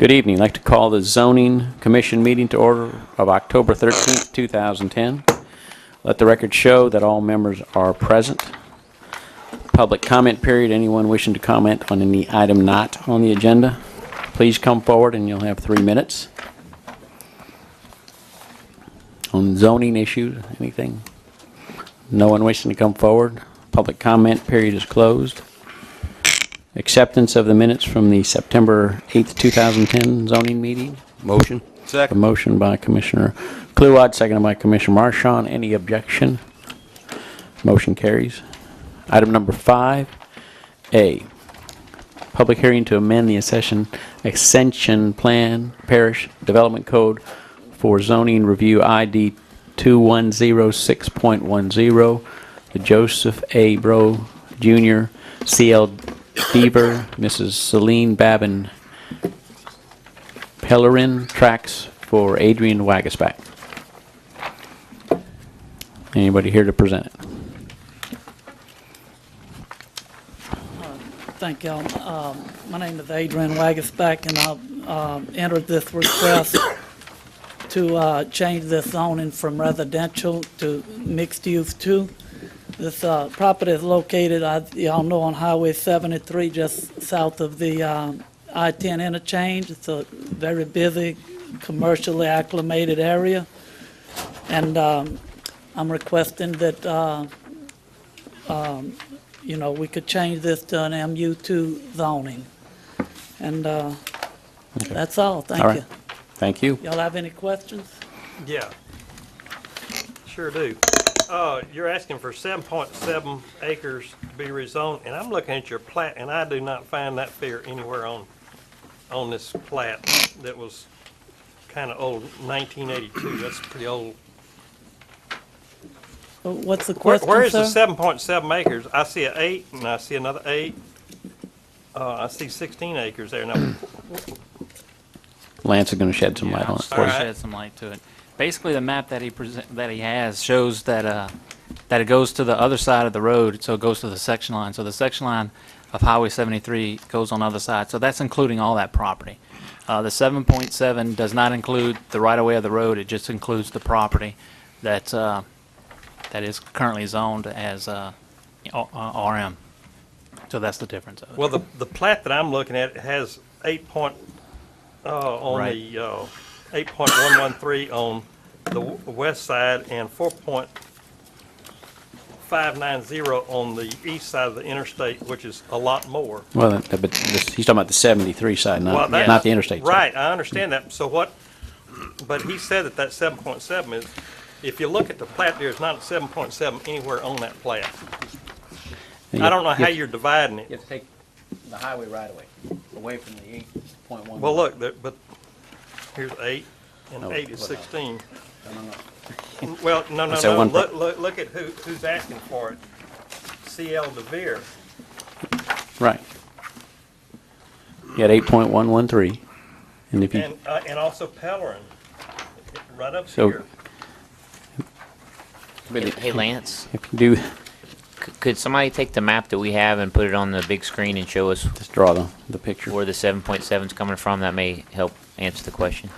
Good evening. I'd like to call the Zoning Commission meeting to order of October 13th, 2010. Let the record show that all members are present. Public comment period. Anyone wishing to comment on any item not on the agenda, please come forward and you'll have 3 minutes. On zoning issues, anything? No one wishing to come forward. Public comment period is closed. Acceptance of the minutes from the September 8th, 2010 zoning meeting. Motion. Second. A motion by Commissioner Kluwad, seconded by Commissioner Marchand. Any objection? Motion carries. Item number 5A. Public hearing to amend the Ascension Plan Parish Development Code for zoning review ID 2106.10. The Joseph A. Bro Jr. CL Beaver, Mrs. Celine Babin Pellerin tracks for Adrian Wagasback. Anybody here to present it? Thank y'all. My name is Adrian Wagasback, and I've entered this request to change this zoning from residential to mixed use 2. This property is located, as y'all know, on Highway 73, just south of the I-10 interchange. It's a very busy, commercially acclimated area. And I'm requesting that, we could change this to an MU2 zoning. And that's all. Thank you. Thank you. Y'all have any questions? Yeah, sure do. You're asking for 7.7 acres to be rezoned, and I'm looking at your plat, and I do not find that figure anywhere on this plat that was kind of old, 1982. That's pretty old. What's the question, Where is the sir? 7.7 acres? I see an 8, and I see another 8. I see 16 acres there. Now, Lance is going to shed some light on it. All right. Shed some light to it. Basically, the map that he has shows that that it goes to the other side of the road, so it goes to the section line. So the section line of Highway 73 goes on the other side. So that's including all that property. The 7.7 does not include the right-of-way of the road. It just includes the property that that is currently zoned as RM. So that's the difference of it. well, the plat that I'm looking at has 8 point on Right. the 8.113 on the west side and 4.590 on the east side of the interstate, which is a lot more. Well, but he's talking about the 73 side, Well, not, that- not the interstate side. Right, I understand that. So what? But he said that 7.7 is. If you look at the plat, there's not a 7.7 anywhere on that plat. I don't know how you're dividing You it. have to take the highway right away from the 8.1. Well, look, but here's 8, and No, 8 is what 16. No. Well, no. What's that one Look at who's asking for it. CL DeVere. Right. You had 8.113. And if you, And also Pellerin, right up So- here. Hey Lance, if you do, could somebody take the map that we have and put it on the big screen and show us just draw the picture. where the 7.7 is coming from? That may help answer the question.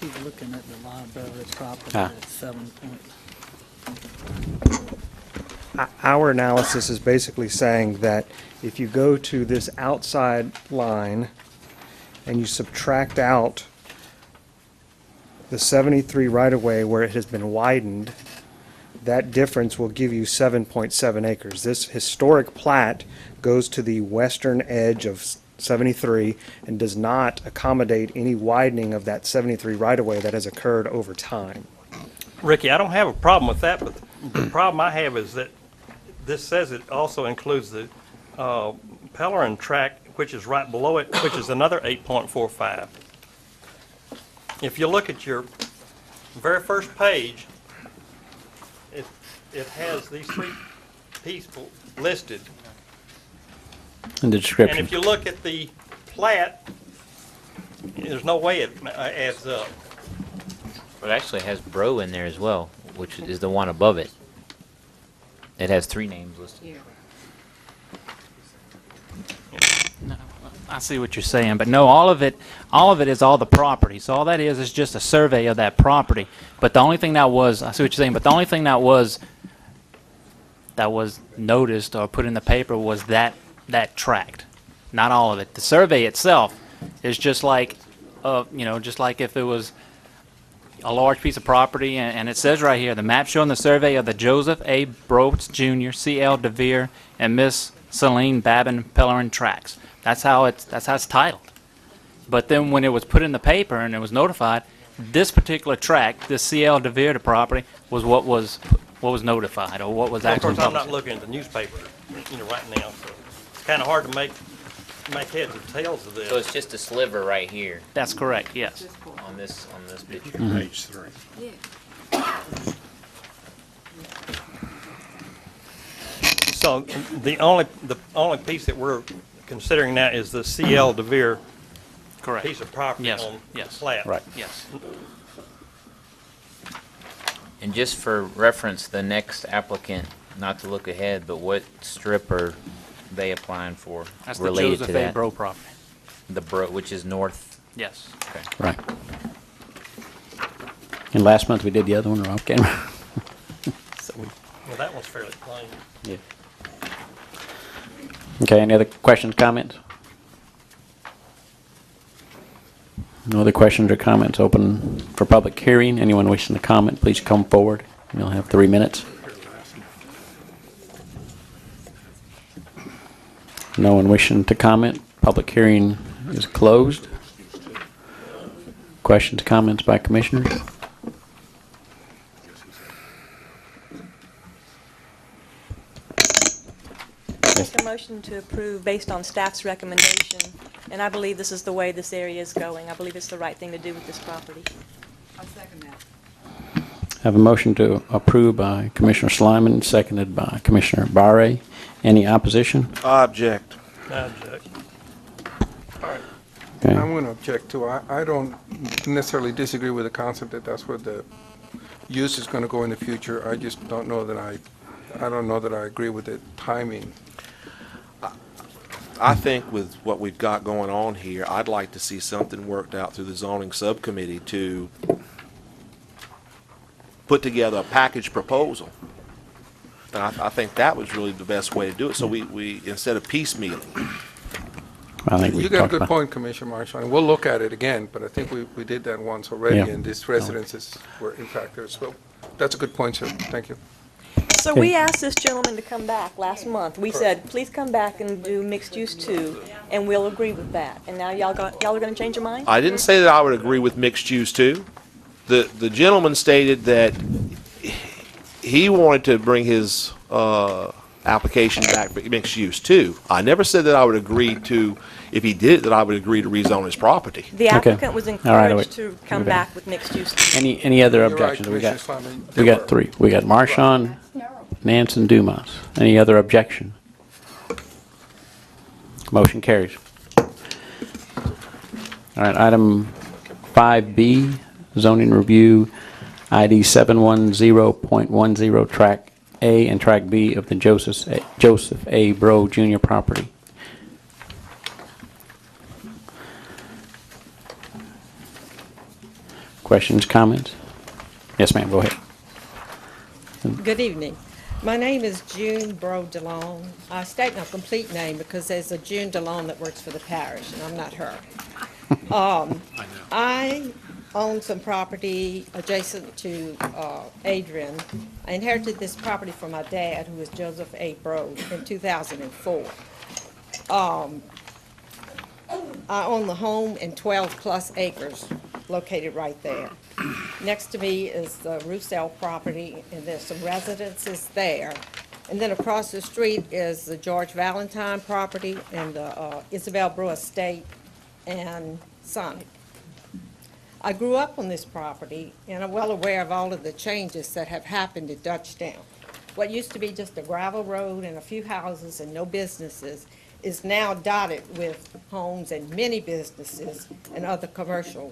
He's looking at the library property Ah. at 7 point. Our analysis is basically saying that if you go to this outside line and you subtract out the 73 right-of-way where it has been widened, that difference will give you 7.7 acres. This historic plat goes to the western edge of 73 and does not accommodate any widening of that 73 right-of-way that has occurred over time. Ricky, I don't have a problem with that, but the problem I have is that this says it also includes the Pellerin tract, which is right below it, which is another 8.45. If you look at your very first page, it has these 3 people listed. In the And description. if you look at the plat, there's no way it adds up. It actually has Bro in there as well. which is the one above it. It has 3 names listed. No, I see what you're saying, but no, all of it is all the property. So all that is just a survey of that property. But the only thing that was, I see what you're saying, but the only thing that was noticed or put in the paper was that tract, not all of it. The survey itself is just like, just like if it was a large piece of property, and it says right here, the map showing the survey of the Joseph A. Broach Jr., C.L. DeVere, and Miss Celine Babin Pellerin tracts. That's how it's titled. But then when it was put in the paper and it was notified, this particular tract, this C.L. DeVere property, was what was notified, or what was Of actually course, I'm not published. looking at the newspaper, right now, so it's kind of hard to make heads or tails of this. So it's just a sliver right here That's correct, yes. on this picture. Page 3. So the only piece that we're considering now is the C.L. DeVere Correct. piece of property Yes, on the yes. plat. Right. Yes. And just for reference, the next applicant, not to look ahead, but what strip are they applying for That's the related Joseph to A. that? Bro property. The Bro, which is north. Yes. Okay. Right. And last month we did the other one, or off camera. Well, that one's fairly plain. Yeah. Okay, any other questions, comments? No other questions or comments? Open for public hearing. Anyone wishing to comment, please come forward. You'll have 3 minutes. No one wishing to comment. Public hearing is closed. Questions, comments by commissioners? Make a motion to approve based on staff's recommendation, and I believe this is the way this area is going. I believe it's the right thing to do with this property. I'll second that. Have a motion to approve by Commissioner Slyman, seconded by Commissioner Barre. Any opposition? I object. I object. Okay. I'm going to object too. I don't necessarily disagree with the concept that that's where the use is going to go in the future. I just don't know that I don't know that I agree with the timing. I think with what we've got going on here, I'd like to see something worked out through the zoning subcommittee to put together a package proposal. And I think that was really the best way to do it. So we instead of piecemealing. I think we You got a talked good about. point, Commissioner Marshall, and we'll look at it again, but I think we did that once already, Yeah. and these residences were in fact there. So that's a good point, sir. Thank you. So we asked this gentleman to come back last month. We said, please come back and do mixed use too, and we'll agree with that. And now y'all are going to change your mind? I didn't say that I would agree with mixed use too. The gentleman stated that he wanted to bring his application back for mixed use too. I never said that I would agree to, if he did it, that I would agree to rezone his property. The applicant was All right, encouraged wait. to come Okay. back with mixed use too. Any other You're right, objections? We got Commissioner Slyman. There were. 3. We got Marchand, Nance, and Dumas. Any other objection? Motion carries. All right, item 5B, zoning review, ID 710.10, Track A and Track B of the Joseph A. Bro Jr. property. Questions, comments? Yes, ma'am, go ahead. Good evening. My name is June Bro DeLong. I state my complete name because there's a June DeLong that works for the parish, and I'm not her. I own some property adjacent to Adrian. I inherited this property from my dad, who was Joseph A. Bro, in 2004. I own the home and 12-plus acres located right there. Next to me is the Roussel property, and there's some residences there. And then across the street is the George Valentine property and the Isabel Brew Estate and Sonic. I grew up on this property, and I'm well aware of all of the changes that have happened at Dutchtown. What used to be just a gravel road and a few houses and no businesses is now dotted with homes and many businesses and other commercial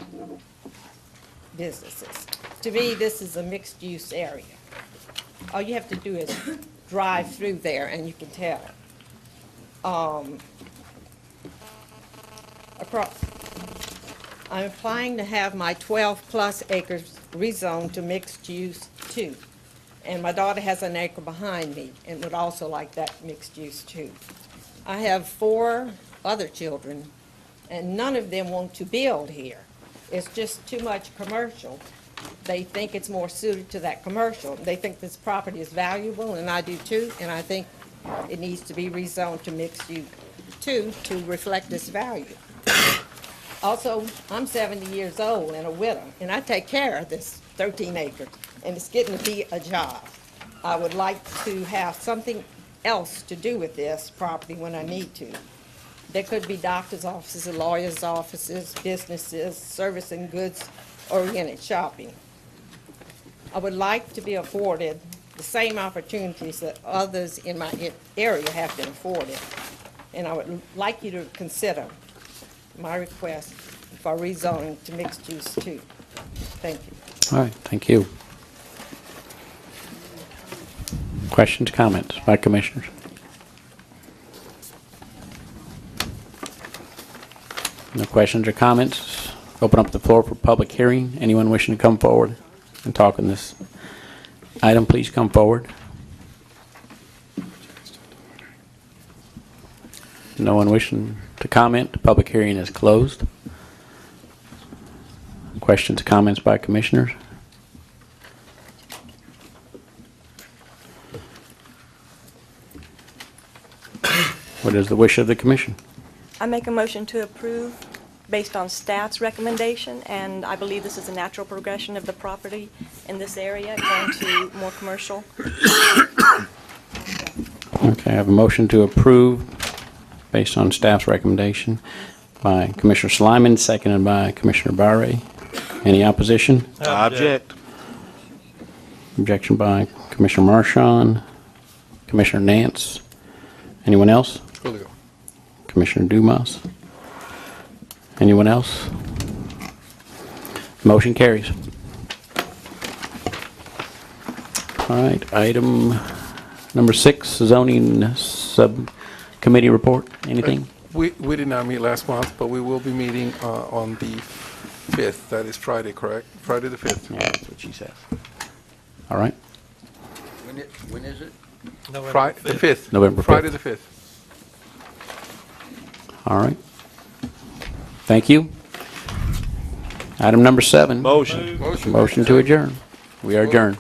businesses. To me, this is a mixed-use area. All you have to do is drive through there and you can tell. I'm applying to have my 12-plus acres rezoned to mixed-use 2. And my daughter has an acre behind me and would also like that mixed-use 2. I have 4 other children, and none of them want to build here. It's just too much commercial. They think it's more suited to that commercial. They think this property is valuable, and I do too, and I think it needs to be rezoned to mixed-use 2 to reflect this value. Also, I'm 70 years old and a widow, and I take care of this 13 acres, and it's getting to be a job. I would like to have something else to do with this property when I need to. There could be doctor's offices, lawyers' offices, businesses, service and goods-oriented shopping. I would like to be afforded the same opportunities that others in my area have been afforded. And I would like you to consider my request for rezoning to mixed use 2. Thank you. All right, thank you. Questions, comments by commissioners? No questions or comments? Open up the floor for public hearing. Anyone wishing to come forward and talk on this item, please come forward. No one wishing to comment. The public hearing is closed. Questions, comments by commissioners? What is the wish of the commission? I make a motion to approve based on staff's recommendation, and I believe this is a natural progression of the property in this area, going to more commercial. Okay, I have a motion to approve based on staff's recommendation by Commissioner Slyman, seconded by Commissioner Barre. Any opposition? I object. Objection by Commissioner Marchand, Commissioner Nance. Anyone else? Julio. Commissioner Dumas. Anyone else? Motion carries. All right, item number 6, zoning subcommittee report. Anything? We did not meet last month, but we will be meeting on the 5th. That is Friday, correct? Friday the 5th. Yeah, that's what she says. All right. When is it? Friday the 5th. November 5th. Friday the 5th. All right. Thank you. Item number 7. Motion. Motion to adjourn. We are adjourned.